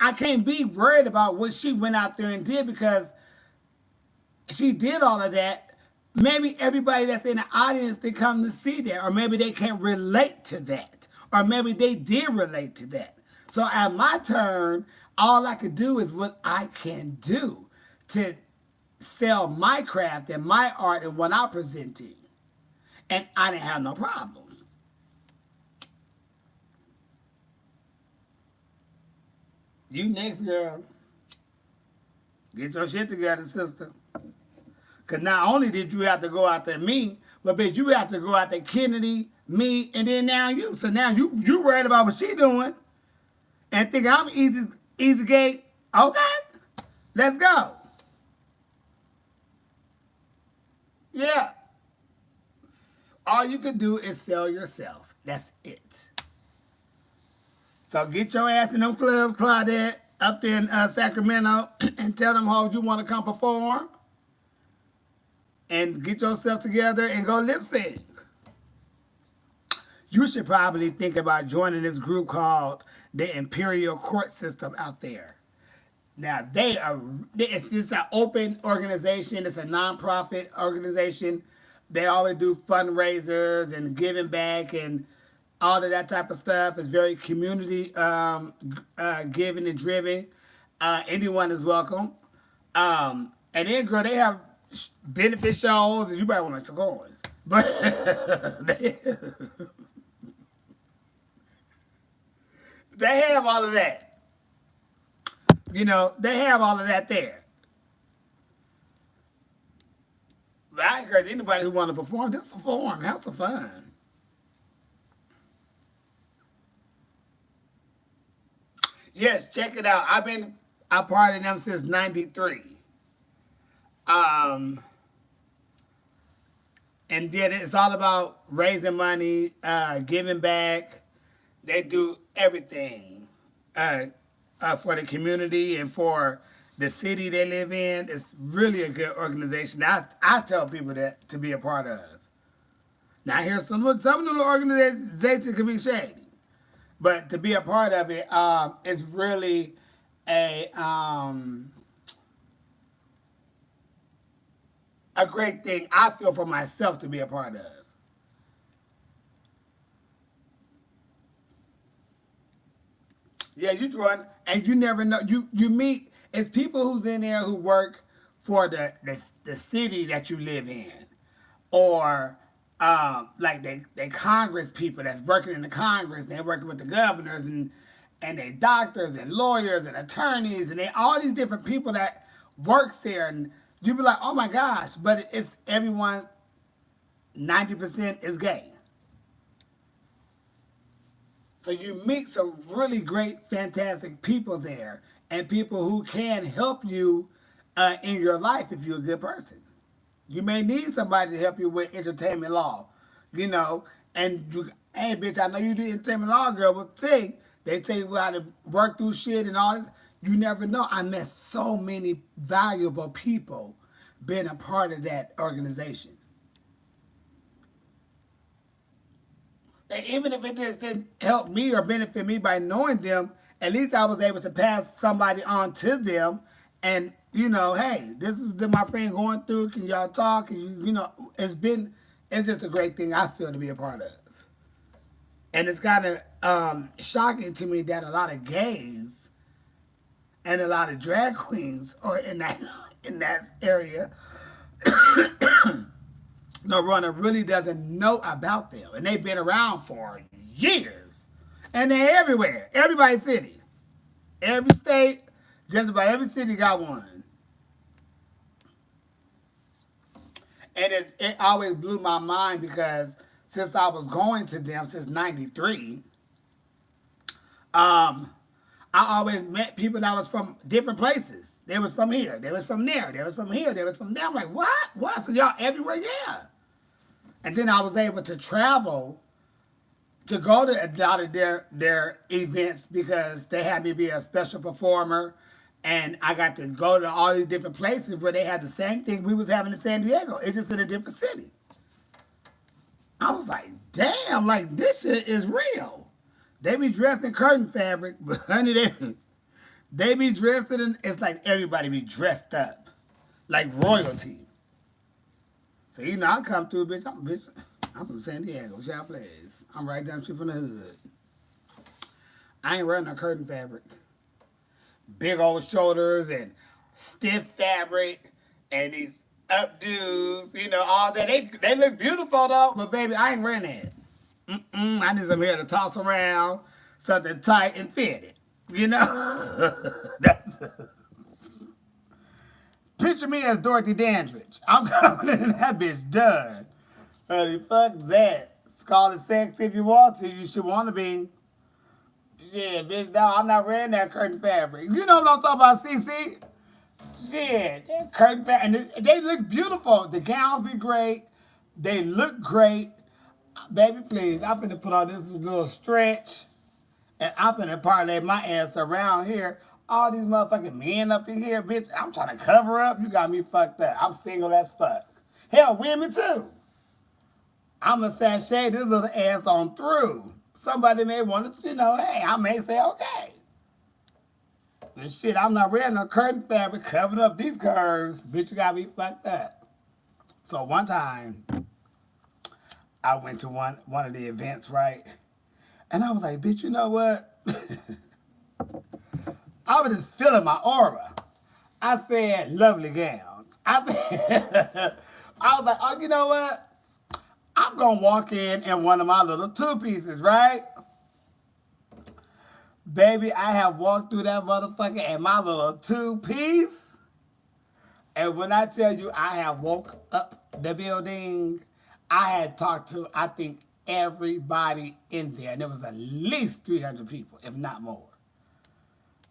I can't be worried about what she went out there and did because she did all of that. Maybe everybody that's in the audience, they come to see that, or maybe they can't relate to that, or maybe they did relate to that. So at my turn, all I could do is what I can do to sell my craft and my art and what I presented. And I didn't have no problems. You next, girl. Get your shit together, sister. Because not only did you have to go after me, but bitch, you have to go after Kennedy, me, and then now you. So now you worried about what she doing. And think I'm easy gate. Okay, let's go. Yeah. All you can do is sell yourself. That's it. So get your ass in them clubs, Claudette, up there in Sacramento, and tell them how you want to come perform. And get yourself together and go lip sync. You should probably think about joining this group called the Imperial Court system out there. Now, it's just an open organization. It's a nonprofit organization. They always do fundraisers and giving back and all of that type of stuff. It's very community giving and driven. Anyone is welcome. And then, girl, they have benefit shows, and you better want to cigars. But they have all of that. You know, they have all of that there. But I encourage anybody who want to perform, just perform. Have some fun. Yes, check it out. I've been a part of them since '93. And then it's all about raising money, giving back. They do everything uh, for the community and for the city they live in. It's really a good organization. I tell people that to be a part of. Now, here's some of the organizations can be shady, but to be a part of it, it's really a um, a great thing. I feel for myself to be a part of. Yeah, you join, and you never know. You meet it's people who's in there who work for the city that you live in, or like they Congress people that's working in the Congress. They're working with the governors and they doctors and lawyers and attorneys and they all these different people that works there. And you be like, oh my gosh, but it's everyone. 90% is gay. So you meet some really great, fantastic people there, and people who can help you in your life if you're a good person. You may need somebody to help you with entertainment law, you know. And you, hey, bitch, I know you do entertainment law, girl, but see, they tell you how to work through shit and all this. You never know. I met so many valuable people being a part of that organization. And even if it just didn't help me or benefit me by knowing them, at least I was able to pass somebody on to them. And, you know, hey, this is my friend going through. Can y'all talk? And, you know, it's just a great thing I feel to be a part of. And it's kind of shocking to me that a lot of gays and a lot of drag queens are in that area. The runner really doesn't know about them. And they've been around for years. And they're everywhere. Everybody's city. Every state, just about every city got one. And it always blew my mind because since I was going to them since 93, I always met people that was from different places. They was from here. They was from there. They was from here. They was from there. I'm like, what? What? So y'all everywhere? Yeah. And then I was able to travel to go to a lot of their events because they had me be a special performer. And I got to go to all these different places where they had the same thing we was having in San Diego. It's just in a different city. I was like, damn, like this shit is real. They be dressed in curtain fabric, but honey, they be dressed in, it's like everybody be dressed up. Like royalty. So you know, I come through, bitch. I'm from San Diego, Child Plays. I'm right down the street from the hood. I ain't wearing no curtain fabric. Big old shoulders and stiff fabric and these updos, you know, all that. They look beautiful though, but baby, I ain't wearing that. I need some hair to toss around, something tight and fitted. You know, that's. Picture me as Dorothy Dandridge. I'm coming in that bitch done. Honey, fuck that. Call it sex if you want to. You should want to be. Yeah, bitch, no, I'm not wearing that curtain fabric. You know what I'm talking about, CC? Yeah, that curtain fabric. And they look beautiful. The gowns be great. They look great. Baby, please, I'm finna put on this little stretch. And I'm finna parlay my ass around here. All these motherfucking men up in here, bitch. I'm trying to cover up. You got me fucked up. I'm single as fuck. Hell, women too. I'm going to sashay this little ass on through. Somebody may want to, you know, hey, I may say, okay. But shit, I'm not wearing no curtain fabric covering up these curves. Bitch, you got me fucked up. So one time, I went to one of the events, right? And I was like, bitch, you know what? I was just feeling my aura. I said, lovely gowns. I said, I was like, oh, you know what? I'm going to walk in one of my little two-pieces, right? Baby, I have walked through that motherfucker in my little two-piece. And when I tell you I have woke up the building, I had talked to, I think, everybody in there. And there was at least 300 people, if not more.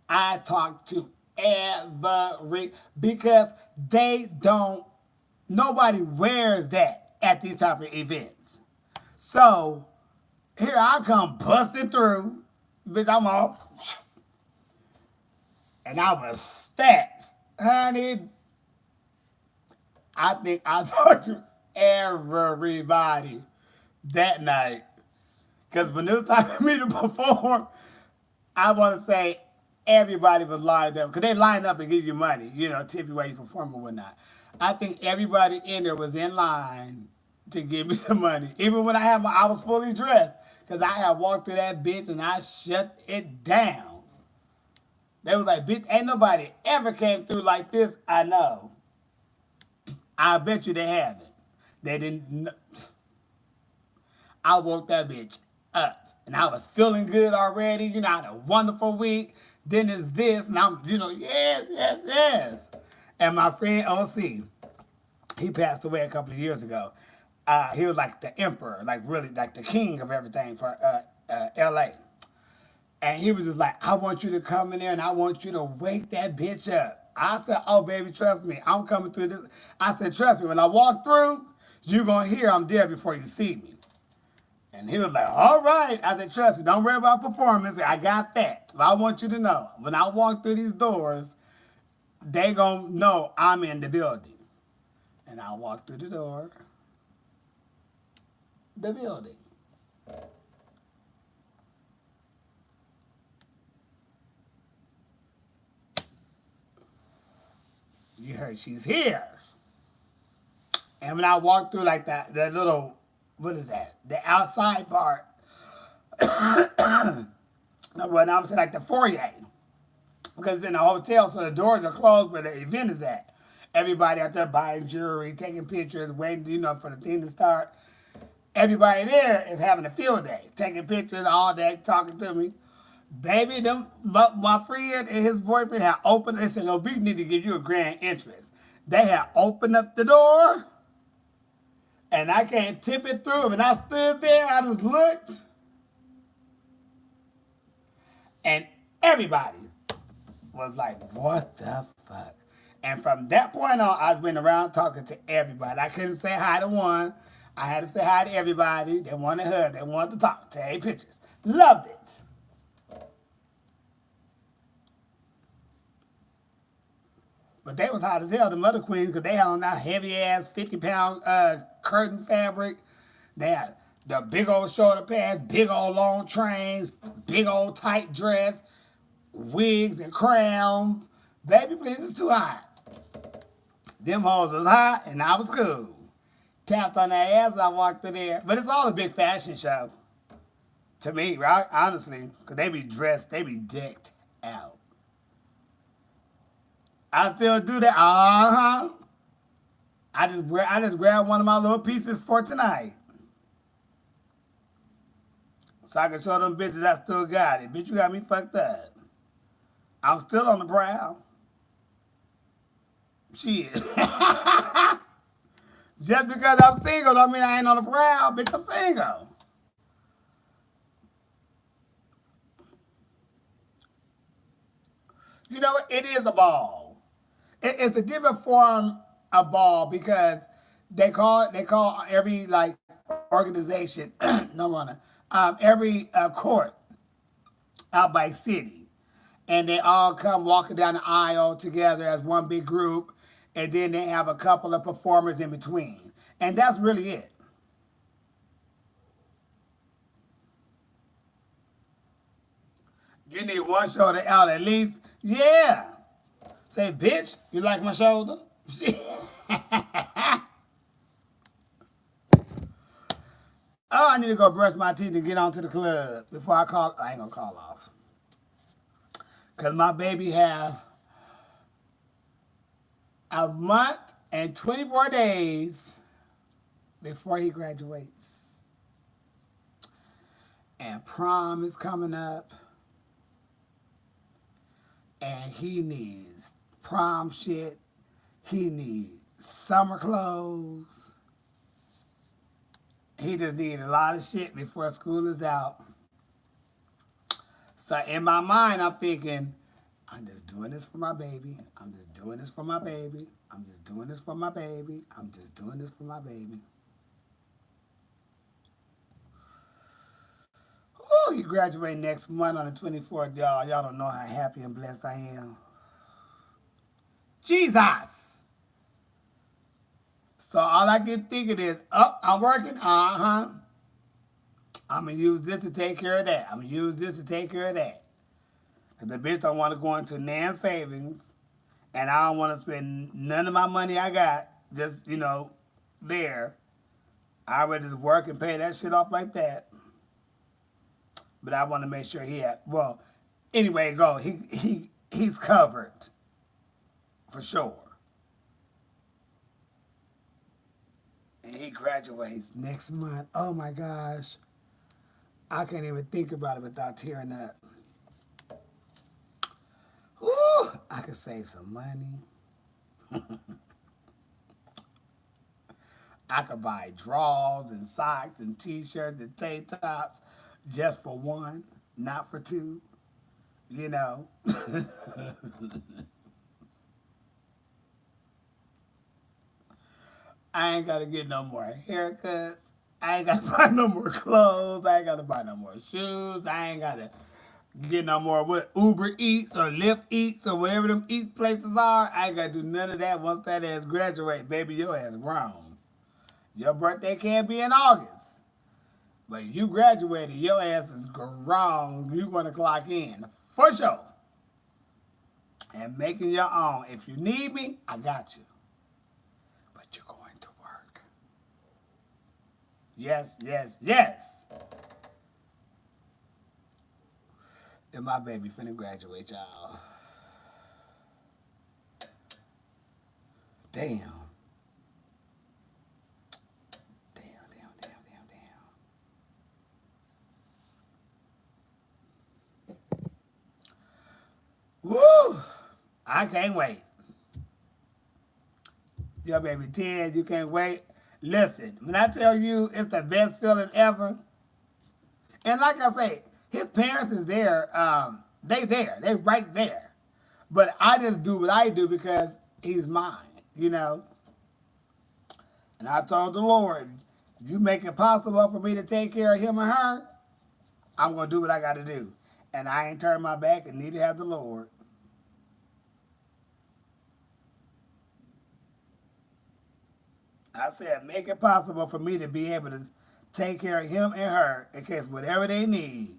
I talked to every, because they don't, nobody wears that. at these type of events. So here I come busting through, bitch. I'm all, and I was stacks, honey. I think I talked to everybody that night. Because when it was time for me to perform, I want to say everybody was lined up. Because they line up and give you money, tip you while you perform or whatnot. I think everybody in there was in line to give me some money. Even when I was fully dressed. Because I had walked through that bitch and I shut it down. They was like, bitch, ain't nobody ever came through like this. I know. I bet you they haven't. They didn't. I woke that bitch up. And I was feeling good already. I had a wonderful week. Then it's this. And I'm, yes, yes, yes. And my friend OC, he passed away a couple of years ago. He was like the emperor, like really like the king of everything for LA. And he was just like, I want you to come in there and I want you to wake that bitch up. I said, oh, baby, trust me. I'm coming through this. I said, trust me. When I walk through, you're going to hear I'm there before you see me. And he was like, all right. I said, trust me. Don't worry about performance. I got that. But I want you to know, when I walk through these doors, they going to know I'm in the building. And I walk through the door, the building. You heard she's here. And when I walked through like that little, what is that? The outside part. No, well, I'm saying like the foyer. Because it's in a hotel, so the doors are closed where the event is at. Everybody out there buying jewelry, taking pictures, waiting, for the thing to start. Everybody there is having a field day, taking pictures all day, talking to me. Baby, my friend and his boyfriend had opened. They said, "No, we need to give you a grand entrance." They had opened up the door, and I can't tip it through. And I stood there. I just looked, and everybody was like, "What the fuck?" And from that point on, I went around talking to everybody. I couldn't say hi to one. I had to say hi to everybody. They wanted her. They wanted to talk, take pictures. Loved it. But they was hot as hell, the mother queens, because they had on that heavy-ass 50-pound curtain fabric. They had the big old shoulder pads, big old long trains, big old tight dress, wigs and crowns. Baby, please, it's too hot. Them hoes was hot, and I was cool. Tapped on that ass when I walked through there. But it's all a big fashion show. To me, right? Honestly, because they be dressed, they be decked out. I still do that. I just grabbed one of my little pieces for tonight. So I can show them bitches I still got it. Bitch, you got me fucked up. I'm still on the prowl. Shit. Just because I'm single don't mean I ain't on the prowl. Bitch, I'm single. You know what? It is a ball. It's a different form of ball because they call every like organization no runner every court out by city, and they all come walking down the aisle together as one big group, and then they have a couple of performers in between, and that's really it. You need one shoulder out at least. Yeah. Say, bitch, you like my shoulder? Oh, I need to go brush my teeth and get on to the club before I call. I ain't gonna call off. Because my baby have a month and 24 days before he graduates. And prom is coming up. And he needs prom shit. He needs summer clothes. He just needs a lot of shit before school is out. So in my mind, I'm thinking, I'm just doing this for my baby. I'm just doing this for my baby. I'm just doing this for my baby. I'm just doing this for my baby. graduating next month on the 24th, y'all. Y'all don't know how happy and blessed I am. Jesus! So all I keep thinking is, oh, I'm working, uh-huh. I'm going to use this to take care of that. I'm going to use this to take care of that. Because the bitch don't want to go into nan savings, and I don't want to spend none of my money I got just, there. I would just work and pay that shit off like that. But I want to make sure anyway, he's covered for sure. And he graduates next month. Oh my gosh. I can't even think about it without tearing up. Woo! I could save some money. I could buy drawers and socks and t-shirts and tank tops just for one, not for two. I ain't got to get no more haircuts. I ain't got to buy no more clothes. I ain't got to buy no more shoes. I ain't got to get no more Uber Eats or Lyft Eats or whatever them Eats places are. I ain't got to do none of that once that ass graduate. Baby, your ass grown. Your birthday can't be in August. But you graduated, your ass is grown. You going to clock in. For sure. And making your own. If you need me, I got you. But you're going to work. Yes, yes, yes. And my baby finna graduate, y'all. Damn. Woo! I can't wait. Your baby 10, you can't wait. Listen, when I tell you it's the best feeling ever, and like I say, his parents is there. They there. They right there. But I just do what I do because he's mine. And I told the Lord, you make it possible for me to take care of him and her, I'm going to do what I got to do. And I ain't turned my back, and neither have the Lord. I said, make it possible for me to be able to take care of him and her in case whatever they need.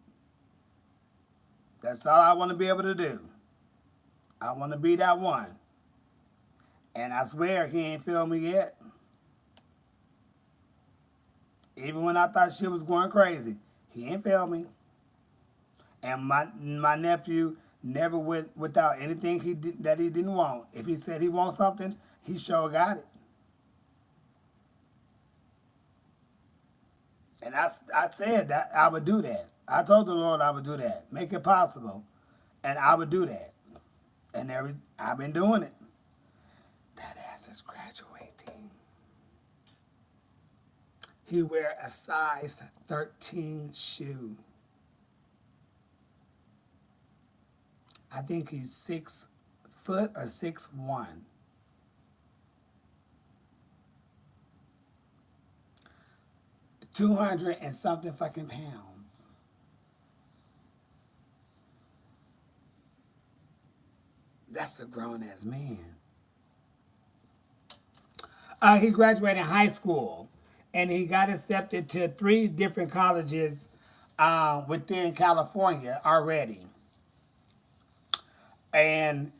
That's all I want to be able to do. I want to be that one. And I swear he ain't feel me yet. Even when I thought shit was going crazy, he ain't feel me. And my nephew never went without anything that he didn't want. If he said he wants something, he sure got it. And I said that I would do that. I told the Lord I would do that. Make it possible. And I would do that. And I've been doing it. That ass is graduating. He wear a size 13 shoe. I think he's 6 foot or 6'1". 200 and something fucking pounds. That's a grown ass man. He graduated high school, and he got accepted to 3 different colleges within California already. And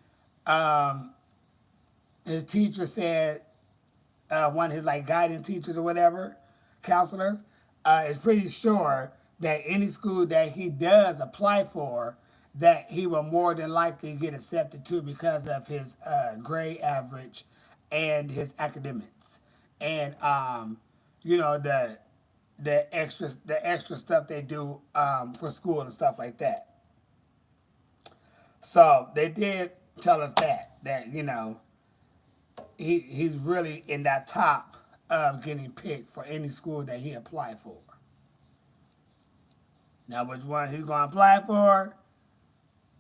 his teacher said, one of his like guiding teachers or whatever, counselors, is pretty sure that any school that he does apply for, that he will more than likely get accepted to because of his grade average and his academics, and the extra stuff they do for school and stuff like that. So they did tell us that he's really in that top of getting picked for any school that he applied for. Now, which one he's going to apply for,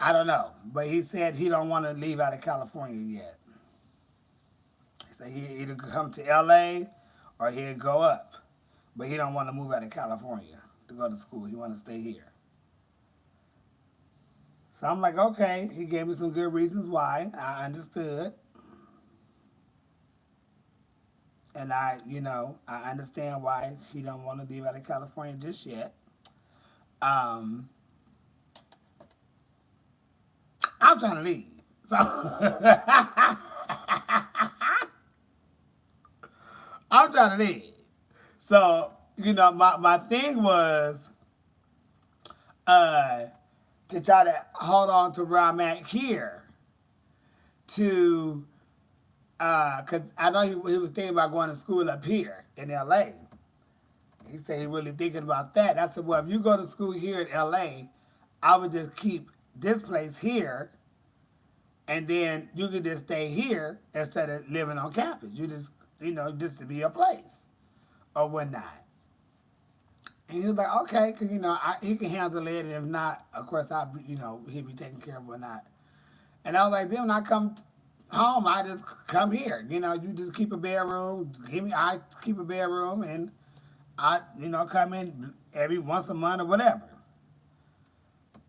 I don't know. But he said he don't want to leave out of California yet. He said he'd either come to L.A. or he'd go up. But he don't want to move out of California to go to school. He want to stay here. So I'm like, okay, he gave me some good reasons why. I understood. And I understand why he don't want to leave out of California just yet. Um, I'm trying to leave. So I'm trying to leave. So, my thing was uh, to try to hold on to where I'm at here to, because I know he was thinking about going to school up here in LA. He said he really thinking about that. I said, well, if you go to school here in LA, I would just keep this place here, and then you could just stay here instead of living on campus. You just, just to be a place or whatnot. And he was like, okay, because, he can handle it. And if not, of course, he'll be taken care of or not. And I was like, then when I come home, I just come here. You just keep a bedroom. I keep a bedroom, and I, come in every once a month or whatever.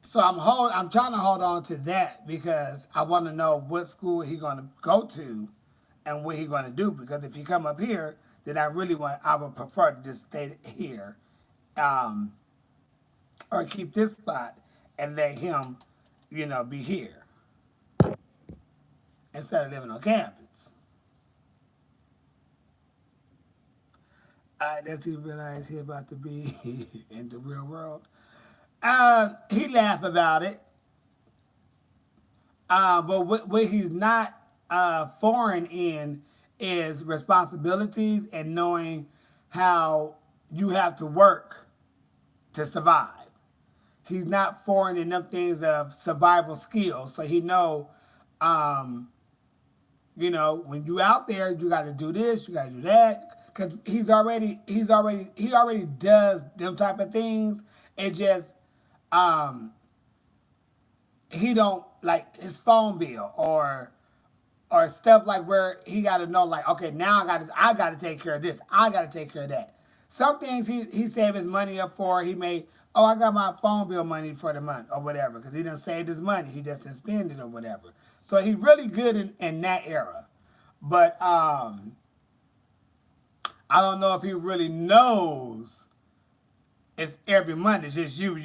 So I'm trying to hold on to that because I want to know what school he going to go to and what he going to do. Because if he come up here, then I would prefer to just stay here, um, or keep this spot and let him, be here instead of living on campus. Does he realize he about to be in the real world? He laughed about it. But what he's not foreign in is responsibilities and knowing how you have to work to survive. He's not foreign in them things of survival skills, so he um, when you out there, you got to do this, you got to do that, because he already does them type of things. It just he don't like his phone bill or stuff like where he got to know like, okay, now I got to take care of this, I got to take care of that. Some things he saved his money up for. He made, oh, I got my phone bill money for the month or whatever, because he didn't save his money, he just didn't spend it or whatever. So he's really good in that era. But I don't know if he really knows it's every month. It's just you.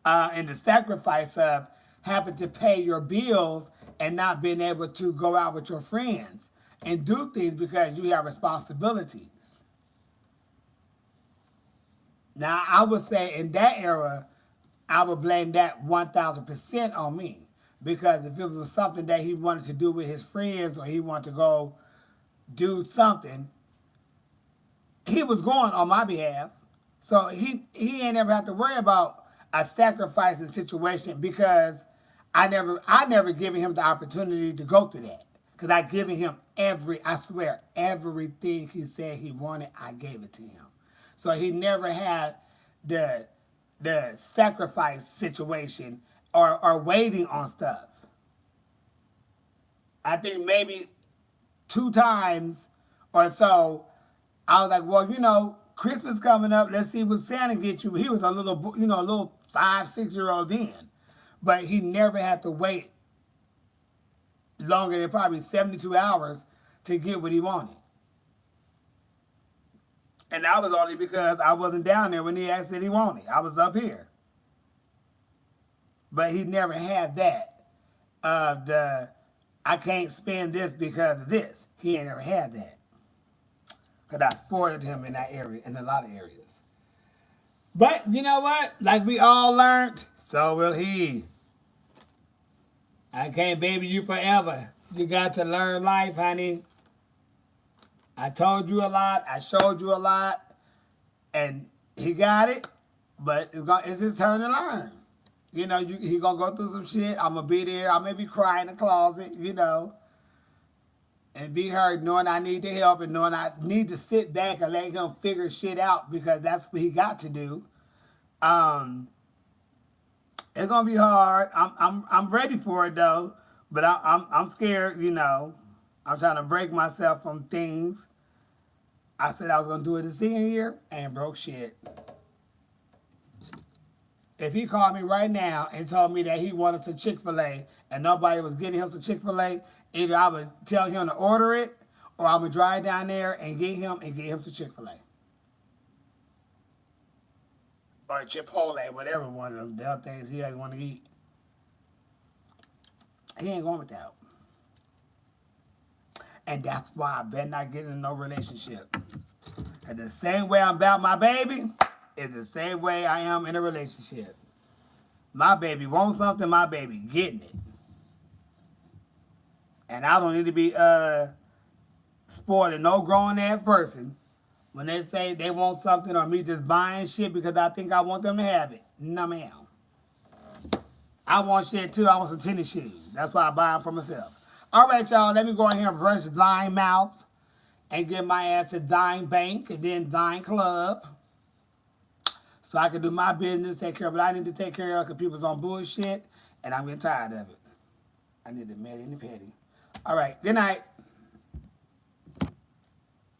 And the sacrifice of having to pay your bills and not being able to go out with your friends and do things because you have responsibilities. Now, I would say in that era, I would blame that 1,000% on me. Because if it was something that he wanted to do with his friends or he wanted to go do something, he was going on my behalf. So he ain't ever have to worry about a sacrificing situation because I never given him the opportunity to go through that. Because I given him I swear, everything he said he wanted, I gave it to him. So he never had the sacrifice situation or waiting on stuff. I think maybe 2 times or so, I was like, well, Christmas coming up. Let's see what Santa get you. He was a little 5, 6 year old then. But he never had to wait longer than probably 72 hours to get what he wanted. And that was only because I wasn't down there when he asked that he wanted. I was up here. But he never had that of the, I can't spend this because of this. He ain't never had that. Because I spoiled him in that area, in a lot of areas. But you know what? Like we all learned, so will he. I can't baby you forever. You got to learn life, honey. I told you a lot. I showed you a lot. And he got it. But it's his turn to learn. He going to go through some shit. I'm going to be there. I may be crying in the closet, and be heard knowing I need the help and knowing I need to sit back and let him figure shit out because that's what he got to do. It's gonna be hard. I'm ready for it though, but I'm scared. I'm trying to break myself from things. I said I was gonna do it the senior year, and broke shit. If he called me right now and told me that he wanted some Chick-fil-A and nobody was getting him some Chick-fil-A, either I would tell him to order it or I would drive down there and get him some Chick-fil-A. Or Chipotle, whatever one of them damn things he doesn't want to eat. He ain't going without. And that's why I better not get in no relationship. And the same way I'm about my baby is the same way I am in a relationship. My baby wants something, my baby getting it. And I don't need to be spoiling no grown-ass person when they say they want something or me just buying shit because I think I want them to have it. No, ma'am. I want shit too. I want some tennis shoes. That's why I buy them for myself. All right, y'all. Let me go in here and brush Dine Mouth and get my ass to Dine Bank and then Dine Club so I can do my business, take care of what I need to take care of because people's on bullshit and I'm getting tired of it. I need to admit it in the petty. All right. Good night.